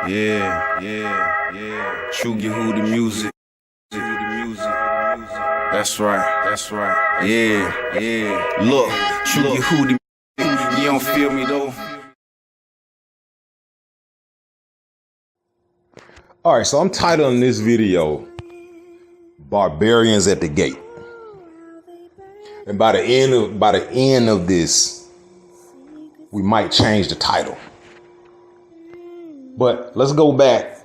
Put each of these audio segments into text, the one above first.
Yeah. True Yehudi music. That's right. Yeah. Look, True Yehudi, you don't feel me though. All right, so I'm titling this video Barbarians at the Gate. And by the end of this, we might change the title. But let's go back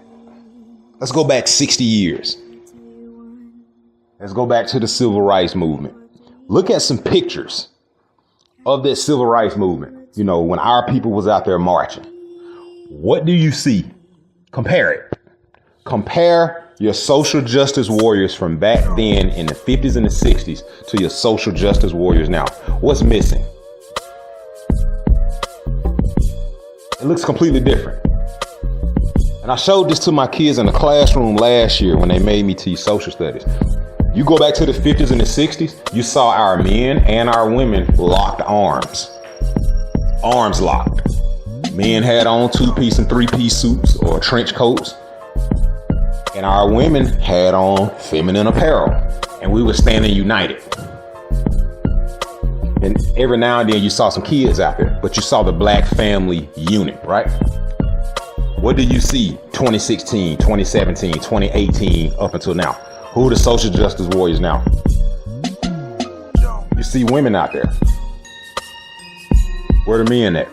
60 years. Let's go back to the civil rights movement. Look at some pictures of that civil rights movement. You know, when our people was out there marching. What do you see? Compare it. Compare your social justice warriors from back then in the 50s and the 60s to your social justice warriors now. What's missing? It looks completely different. And I showed this to my kids in the classroom last year when they made me teach social studies. You go back to the 50s and the 60s, you saw our men and our women locked arms. Arms locked. Men had on 2-piece and 3-piece suits or trench coats. And our women had on feminine apparel. And we were standing united. And every now and then you saw some kids out there, but you saw the black family unit, right? What do you see 2016, 2017, 2018 up until now? Who are the social justice warriors now? You see women out there. Where are the men at?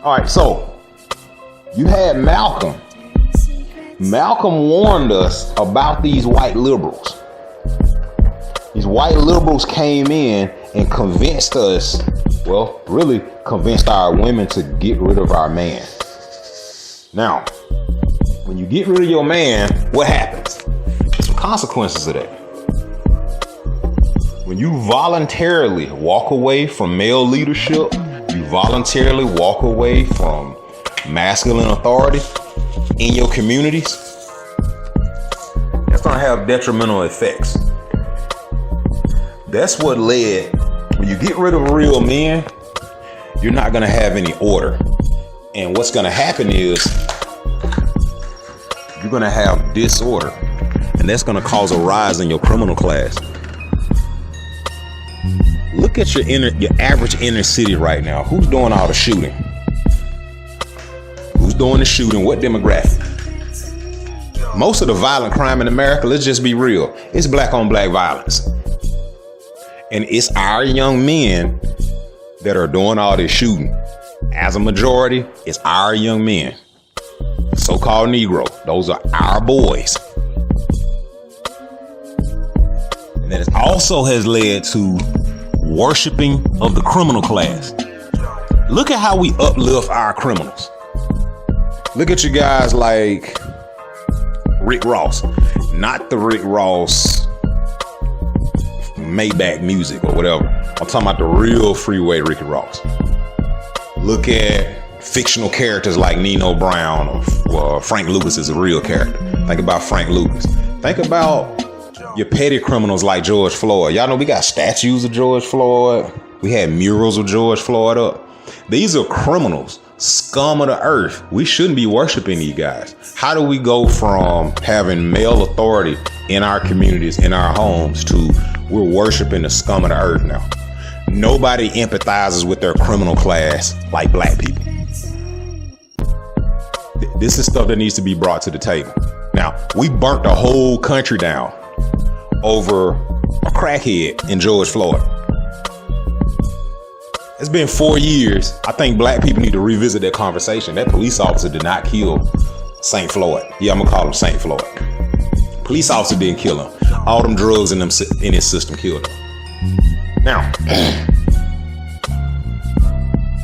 All right, so you had Malcolm. Malcolm warned us about these white liberals. These white liberals came in and convinced us, well, really convinced our women to get rid of our man. Now, when you get rid of your man, what happens? Some consequences of that. When you voluntarily walk away from male leadership, you voluntarily walk away from masculine authority in your communities, that's going to have detrimental effects. That's what led, when you get rid of real men, you're not going to have any order. And what's going to happen is you're going to have disorder, and that's going to cause a rise in your criminal class. Look at your average inner city right now. Who's doing all the shooting? Who's doing the shooting? What demographic? Most of the violent crime in America, let's just be real, it's black on black violence. And it's our young men that are doing all this shooting. As a majority, it's our young men. So-called Negro. Those are our boys. And that also has led to worshiping of the criminal class. Look at how we uplift our criminals. Look at you guys like Rick Ross. Not the Rick Ross Maybach music or whatever. I'm talking about the real freeway Ricky Ross. Look at fictional characters like Nino Brown or Frank Lucas is a real character. Think about Frank Lucas. Think about your petty criminals like George Floyd. Y'all know we got statues of George Floyd. We had murals of George Floyd up. These are criminals, scum of the earth. We shouldn't be worshiping these guys. How do we go from having male authority in our communities, in our homes, to we're worshiping the scum of the earth now? Nobody empathizes with their criminal class like black people. This is stuff that needs to be brought to the table. Now, we burnt the whole country down over a crackhead in George Floyd. It's been 4 years. I think black people need to revisit that conversation. That police officer did not kill St. Floyd. Yeah, I'm gonna call him St. Floyd. Police officer didn't kill him. All them drugs in his system killed him. Now,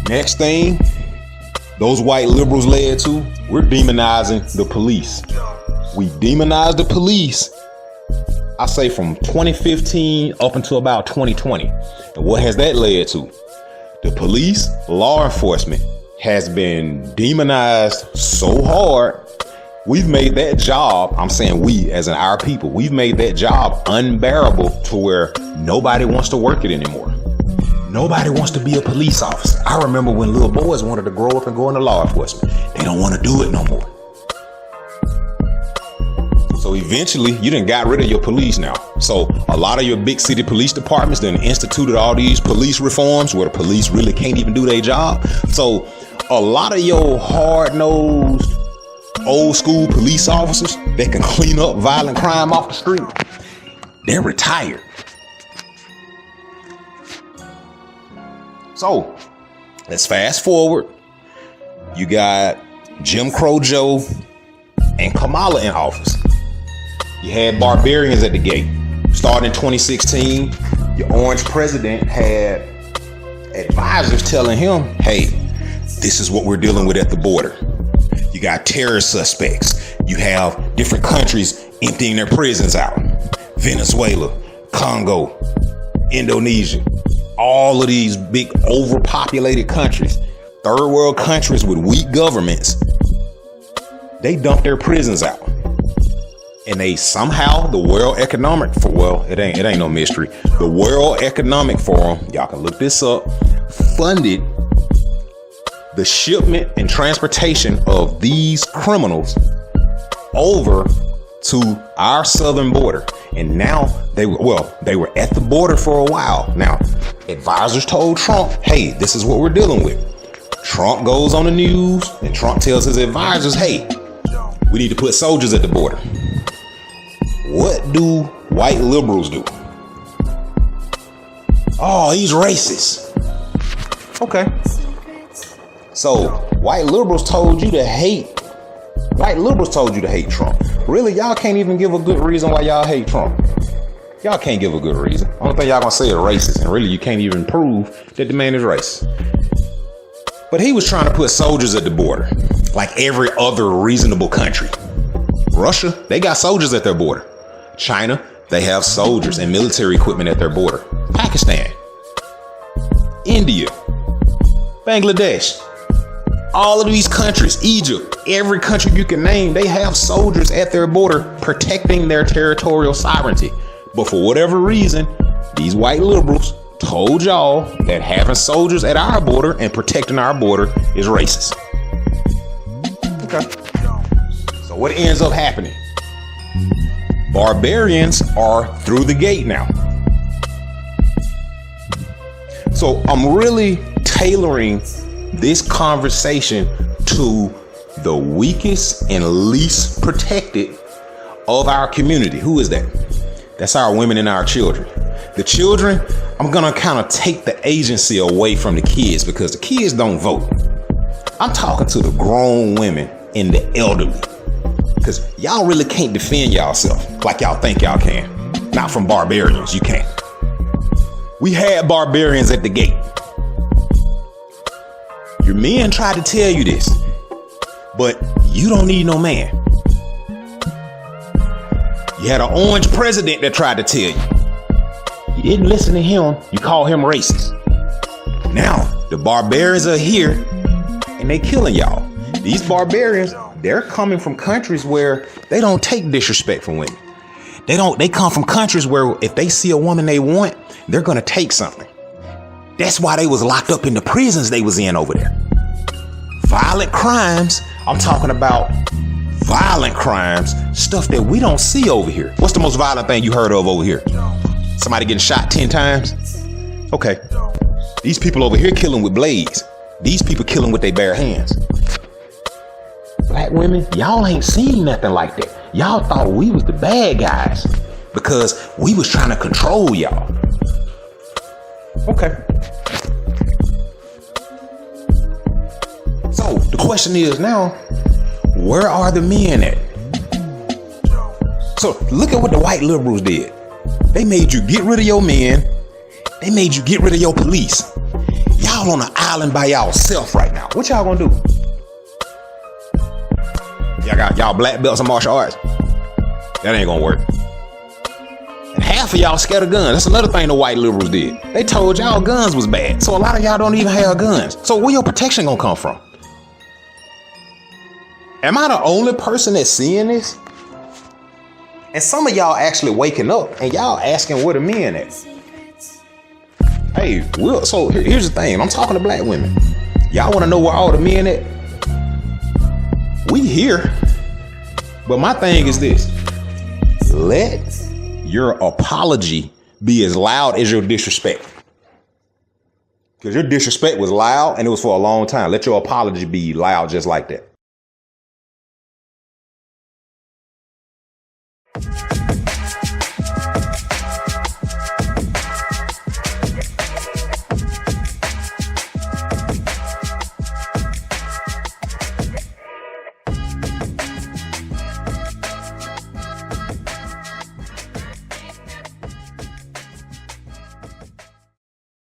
next thing those white liberals led to, we're demonizing the police. We demonize the police, I say from 2015 up until about 2020. And what has that led to? The police, law enforcement has been demonized so hard, we've made that job, I'm saying we as in our people, we've made that job unbearable to where nobody wants to work it anymore. Nobody wants to be a police officer. I remember when little boys wanted to grow up and go into law enforcement. They don't want to do it no more. So eventually, you done got rid of your police now. So a lot of your big city police departments then instituted all these police reforms where the police really can't even do their job. So a lot of your hard-nosed, old school police officers that can clean up violent crime off the street, they're retired. So let's fast forward. You got Jim Crow Joe and Kamala in office. You had Barbarians at the gate. Starting in 2016, your orange president had advisors telling him, hey, this is what we're dealing with at the border. You got terror suspects. You have different countries emptying their prisons out. Venezuela, Congo, Indonesia, all of these big overpopulated countries, third world countries with weak governments, they dump their prisons out. And they somehow, the World Economic Forum, well, it ain't no mystery. The World Economic Forum, y'all can look this up, funded the shipment and transportation of these criminals over to our southern border. And now they were at the border for a while. Now, advisors told Trump, hey, this is what we're dealing with. Trump goes on the news and Trump tells his advisors, hey, we need to put soldiers at the border. What do white liberals do? Oh, he's racist. Okay. So white liberals told you to hate. White liberals told you to hate Trump. Really, y'all can't even give a good reason why y'all hate Trump. Y'all can't give a good reason. Only thing y'all gonna say is racist, and really you can't even prove that the man is racist. But he was trying to put soldiers at the border, like every other reasonable country. Russia, they got soldiers at their border. China, they have soldiers and military equipment at their border. Pakistan, India, Bangladesh, all of these countries, Egypt, every country you can name, they have soldiers at their border protecting their territorial sovereignty. But for whatever reason, these white liberals told y'all that having soldiers at our border and protecting our border is racist. Okay. So what ends up happening? Barbarians are through the gate now. So I'm really tailoring this conversation to the weakest and least protected of our community. Who is that? That's our women and our children. The children, I'm gonna kind of take the agency away from the kids because the kids don't vote. I'm talking to the grown women and the elderly. Because y'all really can't defend yourself like y'all think y'all can. Not from barbarians, you can't. We had barbarians at the gate. Your men tried to tell you this, but you don't need no man. You had an orange president that tried to tell you. You didn't listen to him, you call him racist. Now, the barbarians are here and they killing y'all. These barbarians, they're coming from countries where they don't take disrespect from women. They come from countries where if they see a woman they want, they're gonna take something. That's why they was locked up in the prisons they was in over there. Violent crimes, I'm talking about violent crimes, stuff that we don't see over here. What's the most violent thing you heard of over here? Somebody getting shot 10 times? Okay. These people over here killing with blades. These people killing with their bare hands. Black women, y'all ain't seen nothing like that. Y'all thought we was the bad guys because we was trying to control y'all. Okay. So the question is now, where are the men at? So look at what the white liberals did. They made you get rid of your men. They made you get rid of your police. Y'all on an island by y'allself right now. What y'all gonna do? Y'all got y'all black belts in martial arts. That ain't gonna work. And half of y'all scared of guns. That's another thing the white liberals did. They told y'all guns was bad. So a lot of y'all don't even have guns. So where your protection gonna come from? Am I the only person that's seeing this? And some of y'all actually waking up and y'all asking where the men at. Hey, so here's the thing. I'm talking to black women. Y'all want to know where all the men at? We here. But my thing is this. Let your apology be as loud as your disrespect. Because your disrespect was loud and it was for a long time. Let your apology be loud just like that.